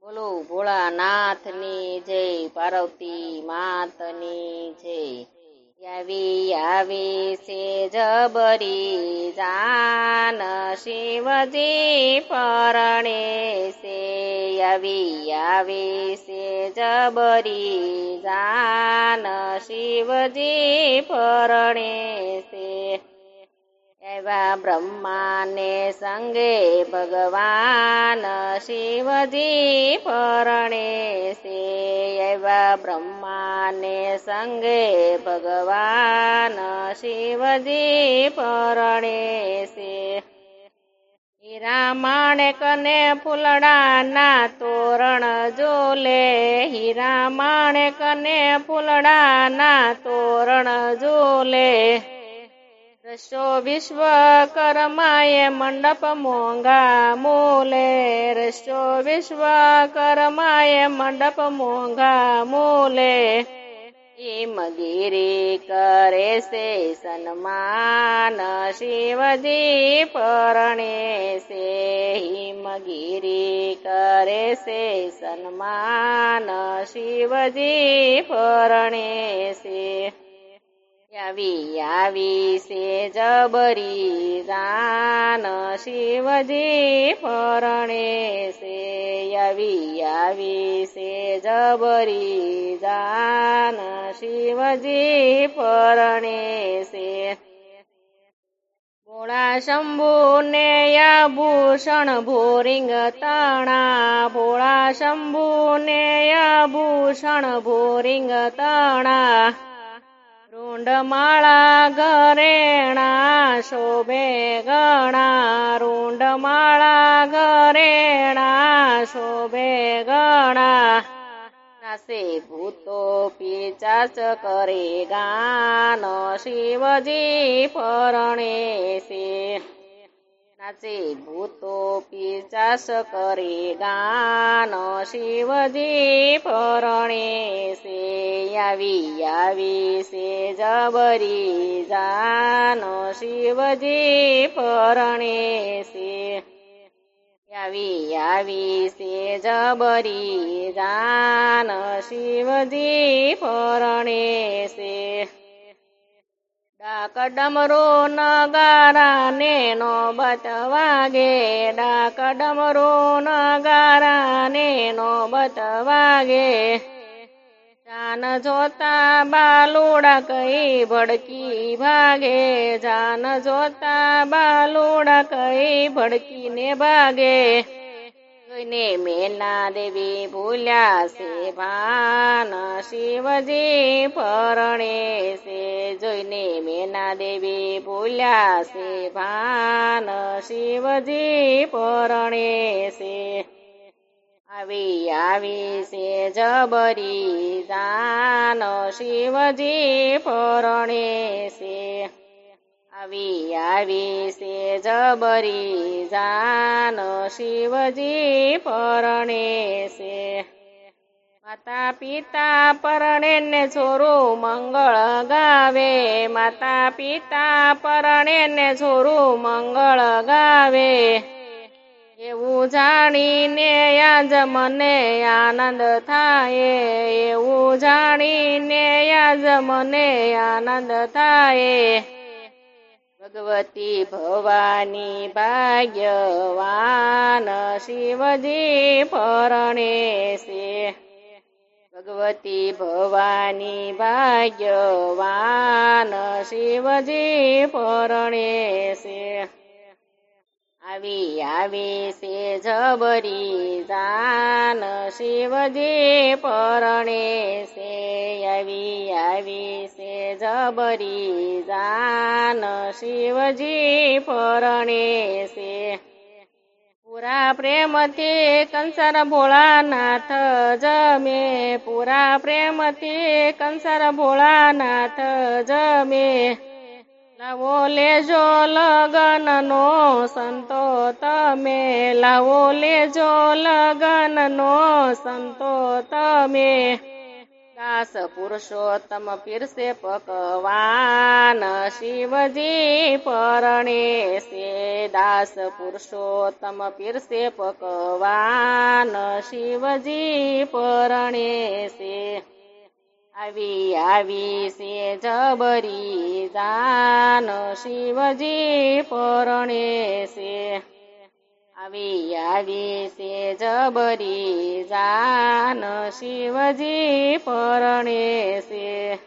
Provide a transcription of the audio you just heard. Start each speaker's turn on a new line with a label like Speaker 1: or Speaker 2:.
Speaker 1: બોલો ભોળાનાથની જય, પાર્વતી માતની જય. આવી છે જબરી જાન, શિવજી પરણે છે. આવી છે જબરી જાન, શિવજી પરણે છે. એવા બ્રહ્માને સંગે ભગવાન, શિવજી પરણે છે. એવા બ્રહ્માને સંગે ભગવાન, શિવજી પરણે છે. હીરા માણેક ને ફૂલડાના તોરણ ઝૂલે, હીરા માણેક ને ફૂલડાના તોરણ ઝૂલે. રસો વિશ્વકર્માએ મંડપ મોંઘા મૂલે, રસો વિશ્વકર્માએ મંડપ મોંઘા મૂલે. હિમગીરી કરે છે સન્માન, શિવજી પરણે છે. હિમગીરી કરે છે સન્માન, શિવજી પરણે છે. આવી છે જબરી જાન, શિવજી પરણે છે. આવી છે જબરી જાન, શિવજી પરણે છે. ભોળા શંભુ ને આભૂષણ ભોરિંગ તણા, ભોળા શંભુ ને આભૂષણ ભોરિંગ તણા. રૂંઢમાળા ઘરેણા શોભે ગણા, રૂંઢમાળા ઘરેણા શોભે ગણા. નાસે ભૂતો પિચાચ કરે ગાન, શિવજી પરણે છે. નાચે ભૂતો પિચાચ કરે ગાન, શિવજી પરણે છે. આવી છે જબરી જાન, શિવજી પરણે છે. આવી છે જબરી જાન, શિવજી પરણે છે. ડાક ડમરો નગારા ને નોબત વાગે, ડાક ડમરો નગારા ને નોબત વાગે. જાન જોતા બાલુડા કઈ ભડકી ભાગે, જાન જોતા બાલુડા કઈ ભડકીને ભાગે. જોઈને મેના દેવી ભૂલ્યા છે ભાન, શિવજી પરણે છે. જોઈને મેના દેવી ભૂલ્યા છે ભાન, શિવજી પરણે છે. આવી છે જબરી જાન, શિવજી પરણે છે. આવી છે જબરી જાન, શિવજી પરણે છે. માતા પિતા પરણે ને છોરું મંગળ ગાવે, માતા પિતા પરણે ને છોરું મંગળ ગાવે. એવું જાણીને આજ મને આનંદ થાય, એવું જાણીને આજ મને આનંદ થાય. ભગવતી ભવાની ભાગ્યવાન, શિવજી પરણે છે. ભગવતી ભવાની ભાગ્યવાન, શિવજી પરણે છે. આવી છે જબરી જાન, શિવજી પરણે છે. આવી છે જબરી જાન, શિવજી પરણે છે. પૂરા પ્રેમથી કંસર ભોળાનાથ જમે, પૂરા પ્રેમથી કંસર ભોળાનાથ જમે. લાવો લેજો લગનનો સંતો તમે, લાવો લેજો લગનનો સંતો તમે. દાસ પુરુષોત્તમ પીરસે પકવાન શિવજી પરણે છે દાસ પુરુષોત્તમ પીરસે પકવાન શિવજી પરણે છે આવી છે જબરી જાન શિવજી પરણે છે આવી છે જબરી જાન શિવજી પરણે છે